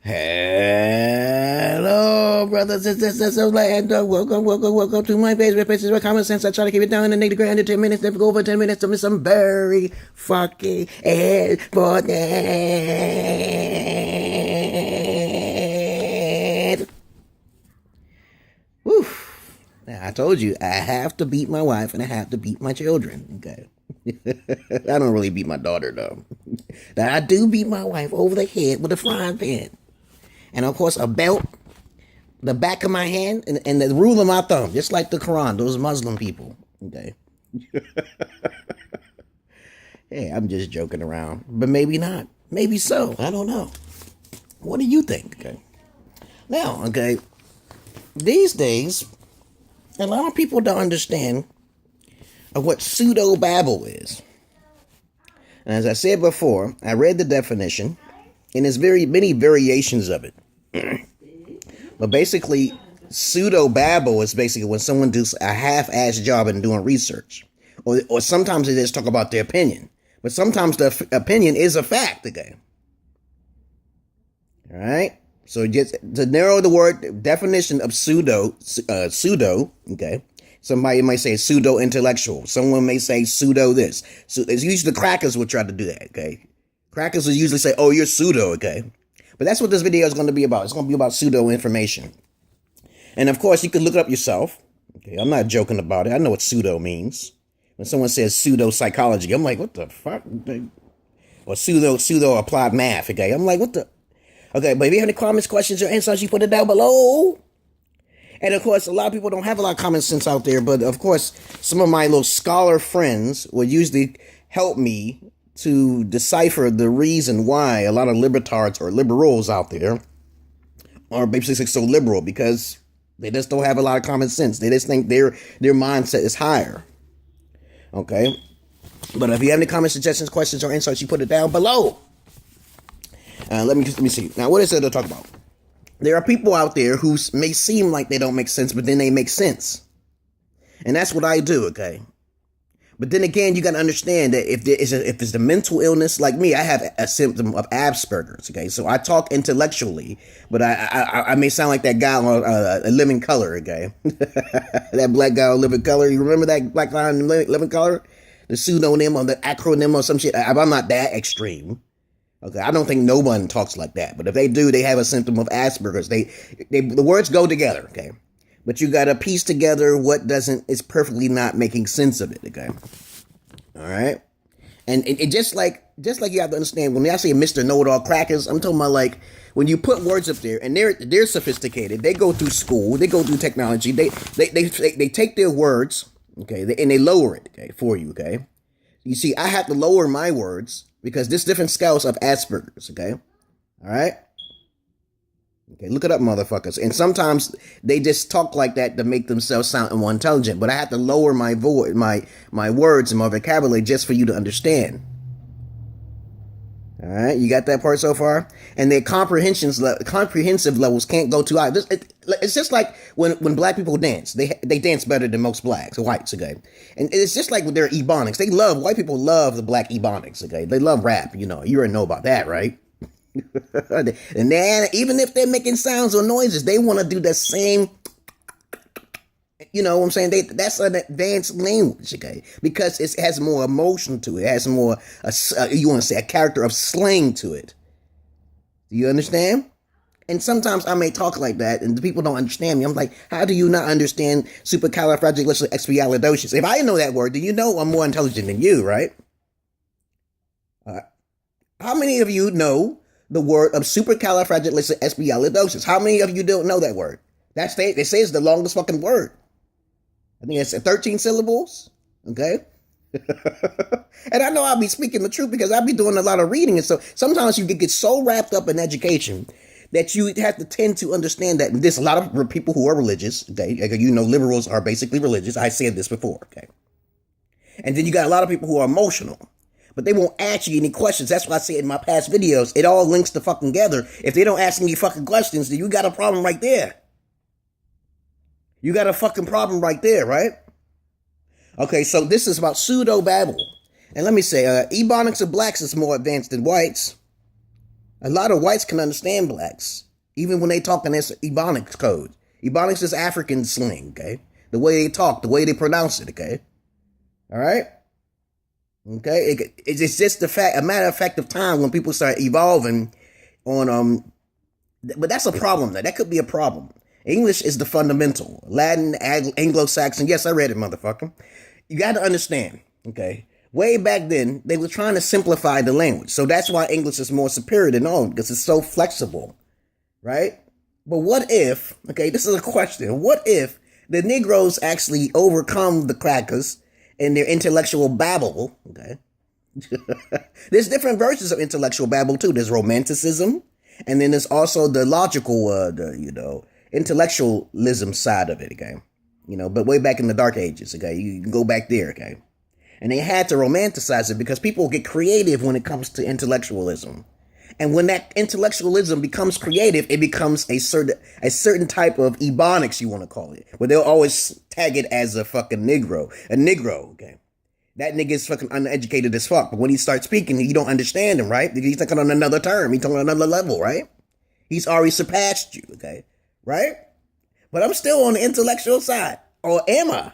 Hello, brothers and sisters of land. Welcome to my favorite places where common sense. I try to keep it down and Negro under 10 minutes. Never go over 10 minutes to miss some very fucking important. Woo. Now, I told you, I have to beat my wife and I have to beat my children. Okay. I don't really beat my daughter, though. But I do beat my wife over the head with a frying pan. And, of course, a belt, the back of my hand, and the rule of my thumb, just like the Quran, those Muslim people. Okay. Hey, I'm just joking around. But maybe not. Maybe so. I don't know. What do you think? Okay. Now, okay, these days, a lot of people don't understand of what Pseudo Babble is. And as I said before, I read the definition, and there's very many variations of it. But basically, Pseudo Babble is basically when someone does a half-assed job in doing research. Or sometimes they just talk about their opinion. But sometimes the opinion is a fact, okay? All right? So just to narrow the word definition of pseudo, okay? Somebody might say pseudo-intellectual. Someone may say pseudo this. So it's usually the crackers will try to do that, okay? Crackers will usually say, oh, you're pseudo, okay? But that's what this video is going to be about. It's going to be about pseudo information. And of course, you can look it up yourself. Okay, I'm not joking about it. I know what pseudo means. When someone says pseudo psychology, I'm like, what the fuck? Or pseudo applied math, okay? I'm like, what the? Okay, but if you have any comments, questions, or insights, you put it down below. And of course, a lot of people don't have a lot of common sense out there, but of course, some of my little scholar friends will usually help me to decipher the reason why a lot of libertards or liberals out there are basically so liberal, because they just don't have a lot of common sense. They just think their mindset is higher. Okay? But if you have any comments, suggestions, questions, or insights, you put it down below. Let me see. Now, what is it to talk about? There are people out there who may seem like they don't make sense, but then they make sense. And that's what I do, okay? But then again, you got to understand that if it's a mental illness, like me, I have a symptom of Asperger's, okay? So I talk intellectually, but I may sound like that guy on A Living Color, okay? That black guy on Living Color. You remember that black guy on Living Color? The pseudonym or the acronym or some shit. I'm not that extreme. Okay, I don't think no one talks like that. But if they do, they have a symptom of Asperger's. The words go together, okay? But you got to piece together what is perfectly not making sense of it, okay? All right? And it just like you have to understand, when I say Mr. Know-It-All Crackers, I'm talking about like when you put words up there and they're sophisticated, they go through school, they go through technology, they take their words, okay, and they lower it, okay, for you, okay? You see, I have to lower my words because there's different scales of Asperger's, okay? All right? Okay, look it up, motherfuckers. And sometimes they just talk like that to make themselves sound more intelligent. But I have to lower my words and my vocabulary just for you to understand. All right, you got that part so far? And their comprehensive levels can't go too high. It's just like when black people dance. They dance better than most blacks, whites, okay? And it's just like with their Ebonics. White people love the black Ebonics, okay? They love rap, you already know about that, right? And then even if they're making sounds or noises, they want to do the same, you know what I'm saying? That's an advanced language, okay? Because it has more emotion to it. It has more, you want to say, a character of slang to it. Do you understand? And sometimes I may talk like that, and the people don't understand me. I'm like, how do you not understand supercalifragilisticexpialidocious? If I know that word, then you know I'm more intelligent than you, right? How many of you know the word of supercalifragilisticexpialidocious? How many of you don't know that word? They say it's the longest fucking word. I think it's 13 syllables. Okay? And I know I'll be speaking the truth because I'll be doing a lot of reading. And so sometimes you get so wrapped up in education that you have to tend to understand that there's a lot of people who are religious. Okay? Liberals are basically religious. I said this before. Okay? And then you got a lot of people who are emotional. But they won't ask you any questions. That's why I say in my past videos, it all links to fucking together. If they don't ask any fucking questions, then you got a problem right there. You got a fucking problem right there, right? Okay, so this is about Pseudo Babble. And let me say, Ebonics of blacks is more advanced than whites. A lot of whites can understand blacks, even when they talk in this Ebonics code. Ebonics is African slang, okay? The way they talk, the way they pronounce it, okay? All right? Okay? It's just a matter of fact of time when people start evolving on, but that's a problem, though. That could be a problem. English is the fundamental. Latin, Anglo-Saxon, yes, I read it, motherfucker. You got to understand, okay? Way back then, they were trying to simplify the language. So that's why English is more superior than all, because it's so flexible, right? But what if, okay, this is a question. What if the Negroes actually overcome the crackers in their intellectual babble, okay? There's different versions of intellectual babble, too. There's romanticism, and then there's also the logical, intellectualism side of it, okay? But way back in the dark ages, okay? You can go back there, okay? And they had to romanticize it because people get creative when it comes to intellectualism. And when that intellectualism becomes creative, it becomes a certain type of Ebonics, you want to call it, where they'll always tag it as a fucking Negro. A Negro, okay? That nigga is fucking uneducated as fuck. But when he starts speaking, you don't understand him, right? He's talking on another term. He's talking on another level, right? He's already surpassed you, okay? Right? But I'm still on the intellectual side. Or am I?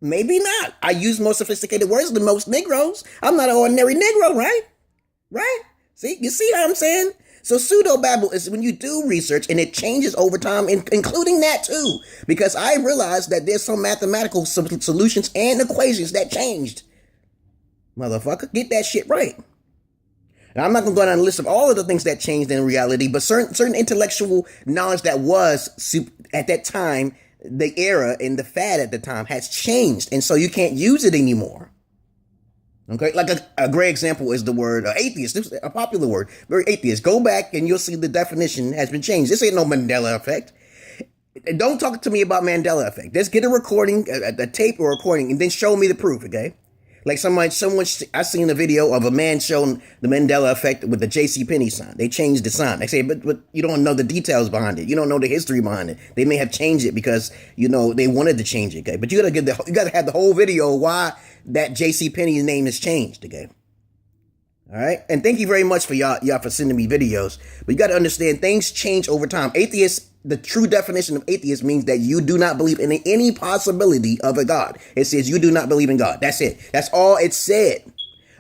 Maybe not. I use more sophisticated words than most Negroes. I'm not an ordinary Negro, right? Right? See? You see what I'm saying? So Pseudo Babble is when you do research and it changes over time, including that too. Because I realized that there's some mathematical solutions and equations that changed. Motherfucker, get that shit right. Now, I'm not going to go down a list of all of the things that changed in reality, but certain intellectual knowledge that was at that time, the era and the fad at the time has changed. And so you can't use it anymore. Okay, like a great example is the word atheist. This is a popular word, very atheist. Go back and you'll see the definition has been changed. This ain't no Mandela effect. Don't talk to me about Mandela effect. Just get a recording, a tape or recording, and then show me the proof, okay? Like someone, I seen a video of a man showing the Mandela effect with the JCPenney sign. They changed the sign. They say, but you don't know the details behind it. You don't know the history behind it. They may have changed it because, they wanted to change it, okay? But you gotta have the whole video why that JCPenney's name has changed, okay? All right? And thank you very much for y'all for sending me videos. But you gotta understand, things change over time. Atheists, the true definition of atheist means that you do not believe in any possibility of a God. It says you do not believe in God. That's it. That's all it said.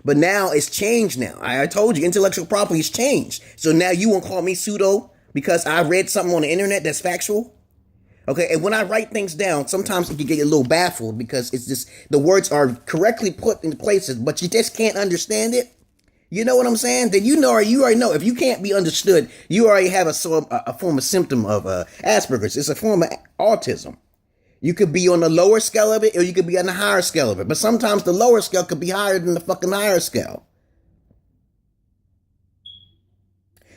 But now it's changed now. I told you, intellectual property has changed. So now you won't call me pseudo because I read something on the internet that's factual? Okay, and when I write things down, sometimes it can get a little baffled because it's just, the words are correctly put in places, but you just can't understand it. You know what I'm saying? Then you already know. If you can't be understood, you already have a form of symptom of Asperger's. It's a form of autism. You could be on the lower scale of it, or you could be on the higher scale of it. But sometimes the lower scale could be higher than the fucking higher scale.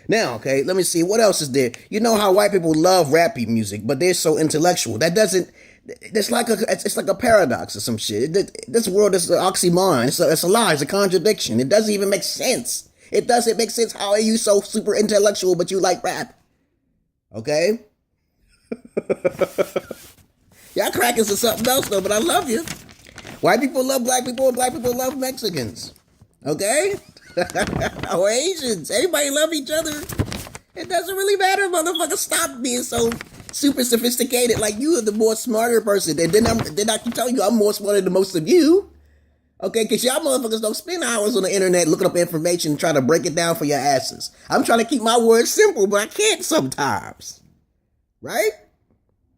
Now, okay, let me see. What else is there? You know how white people love rappy music, but they're so intellectual. It's like a paradox or some shit. This world is an oxymoron. It's a lie. It's a contradiction. It doesn't even make sense. It doesn't make sense. How are you so super intellectual, but you like rap? Okay? Y'all crackers are something else, though, but I love you. White people love black people, and black people love Mexicans. Okay? Or Asians. Everybody love each other. It doesn't really matter, motherfucker. Stop being so super sophisticated. Like, you are the more smarter person. And then I can tell you I'm more smarter than most of you. Okay? Because y'all motherfuckers don't spend hours on the internet looking up information and trying to break it down for your asses. I'm trying to keep my words simple, but I can't sometimes. Right?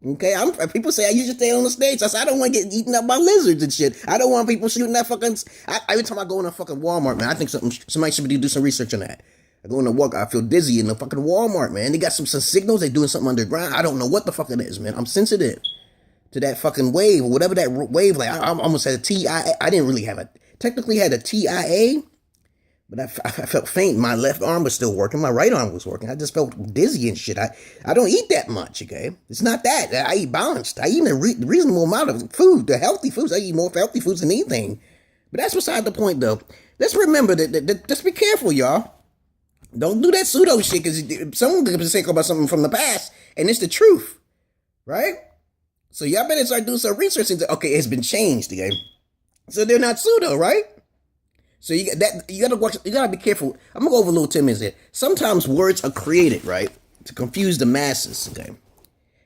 Okay, people say I usually stay on the stage. I say I don't want to get eaten up by lizards and shit. I don't want people shooting that fucking. Every time I go in a fucking Walmart, man, I think somebody should do some research on that. I go into work, I feel dizzy in the fucking Walmart, man. They got some signals. They doing something underground. I don't know what the fuck it is, man. I'm sensitive to that fucking wave or whatever that wave. Like I almost had a TIA. I didn't really have technically had a TIA. But I felt faint. My left arm was still working. My right arm was working. I just felt dizzy and shit. I don't eat that much, okay? It's not that. I eat balanced. I eat a reasonable amount of food, the healthy foods. I eat more healthy foods than anything. But that's beside the point, though. Let's remember that just be careful, y'all. Don't do that pseudo shit, because someone could say about something from the past, and it's the truth, right? So y'all better start doing some research into, okay, it's been changed, okay? So they're not pseudo, right? So you gotta watch. You gotta be careful. I'm gonna go over a little 10 minutes here. Sometimes words are created, right, to confuse the masses. Okay,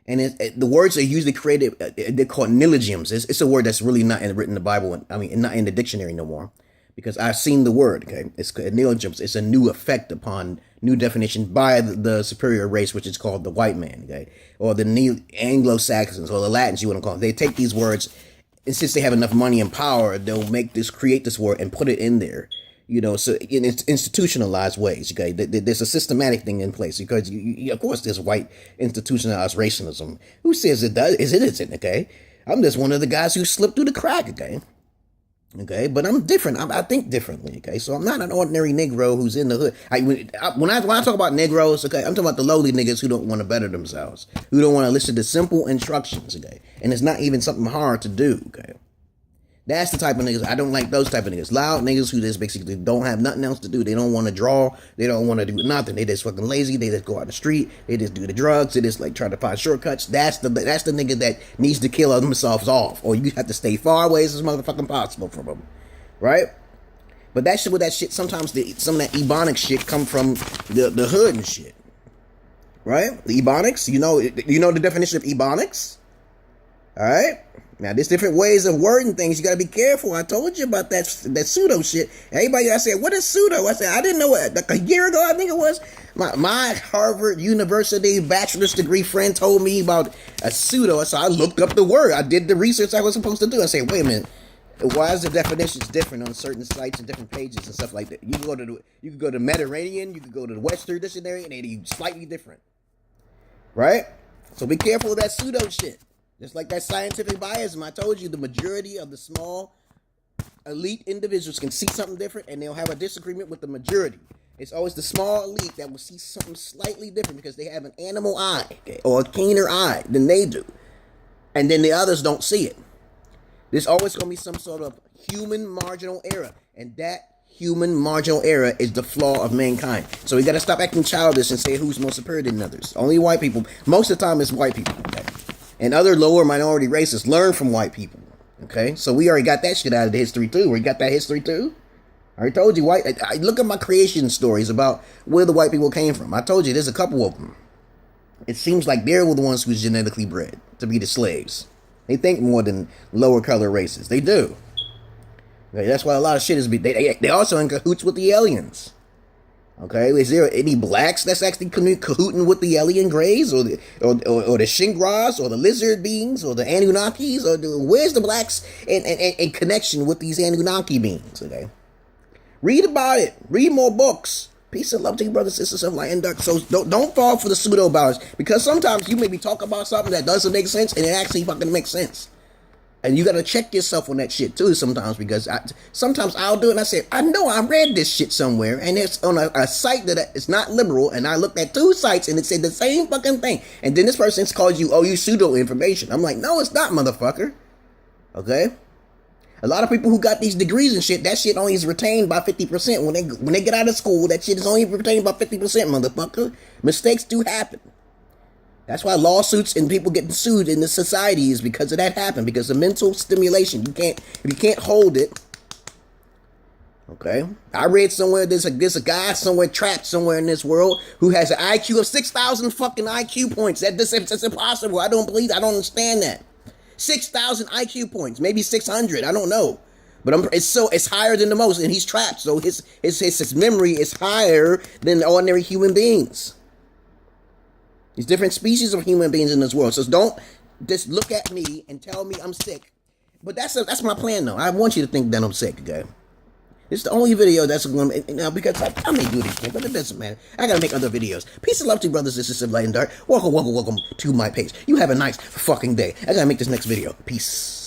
and the words are usually created. They're called neologisms. It's a word that's really not written in the Bible. I mean, not in the dictionary no more, because I've seen the word. Okay, it's neologisms. It's a new effect upon new definition by the superior race, which is called the white man. Okay, or the Anglo-Saxons or the Latins. You want to call them. They take these words. And since they have enough money and power, they'll create this word and put it in there, so in institutionalized ways. Okay, there's a systematic thing in place because, of course, there's white institutionalized racism. Who says it does? It isn't? Okay, I'm just one of the guys who slipped through the crack. Okay, but I'm different. I think differently. Okay, so I'm not an ordinary Negro who's in the hood. When I talk about Negroes, okay, I'm talking about the lowly niggas who don't want to better themselves, who don't want to listen to simple instructions. Okay, and it's not even something hard to do. Okay, that's the type of niggas. I don't like those type of niggas. Loud niggas who just basically don't have nothing else to do. They don't want to draw. They don't want to do nothing. They just fucking lazy. They just go out the street. They just do the drugs. They just like try to find shortcuts. That's the nigga that needs to kill themselves off. Or you have to stay far away as motherfucking possible from them, right? But that shit. Sometimes some of that Ebonics shit come from the hood and shit, right? The Ebonics. You know the definition of Ebonics. All right. Now, there's different ways of wording things. You got to be careful. I told you about that pseudo shit. Everybody, I said, what is pseudo? I said, I didn't know what. Like a year ago, I think it was. My Harvard University bachelor's degree friend told me about a pseudo. So I looked up the word. I did the research I was supposed to do. I said, wait a minute. Why is the definitions different on certain sites and different pages and stuff like that? You can go to the Mediterranean. You can go to the Western Dictionary, and they're slightly different. Right? So be careful of that pseudo shit. Just like that scientific biasm, I told you the majority of the small elite individuals can see something different and they'll have a disagreement with the majority. It's always the small elite that will see something slightly different because they have an animal eye, okay, or a keener eye than they do. And then the others don't see it. There's always going to be some sort of human marginal error. And that human marginal error is the flaw of mankind. So we got to stop acting childish and say who's more superior than others. Only white people. Most of the time it's white people, okay? And other lower minority races learn from white people. Okay, so we already got that shit out of the history too. We got that history too. I already told you, I look at my creation stories about where the white people came from. I told you there's a couple of them. It seems like they were the ones who's genetically bred to be the slaves. They think more than lower color races. They do. Okay, that's why a lot of shit is. They also in cahoots with the aliens. Okay, is there any blacks that's actually cahooting with the alien greys or the Shingras or the lizard beings or the Anunnakis where's the blacks in connection with these Anunnaki beings? Okay, read about it. Read more books. Peace and love to you, brothers and sisters of light and dark. So don't fall for the pseudo balance because sometimes you maybe talk about something that doesn't make sense and it actually fucking makes sense. And you got to check yourself on that shit too sometimes because sometimes I'll do it and I say, I know I read this shit somewhere and it's on a site that is not liberal and I looked at 2 sites and it said the same fucking thing. And then this person calls you, oh, you pseudo information. I'm like, no, it's not, motherfucker. Okay? A lot of people who got these degrees and shit, that shit only is retained by 50%. When they get out of school, that shit is only retained by 50%, motherfucker. Mistakes do happen. That's why lawsuits and people getting sued in the society is because of that happened. Because of mental stimulation. If you can't hold it. Okay. I read somewhere there's a guy somewhere trapped somewhere in this world who has an IQ of 6,000 fucking IQ points. That's impossible. I don't understand that. 6,000 IQ points. Maybe 600. I don't know. But it's higher than the most. And he's trapped. So his memory is higher than ordinary human beings. There's different species of human beings in this world. So don't just look at me and tell me I'm sick. But that's my plan, though. I want you to think that I'm sick, okay? It's the only video that's going to... because I may do these things, but it doesn't matter. I got to make other videos. Peace and love to you, brothers and sisters of light and dark. Welcome to my page. You have a nice fucking day. I got to make this next video. Peace.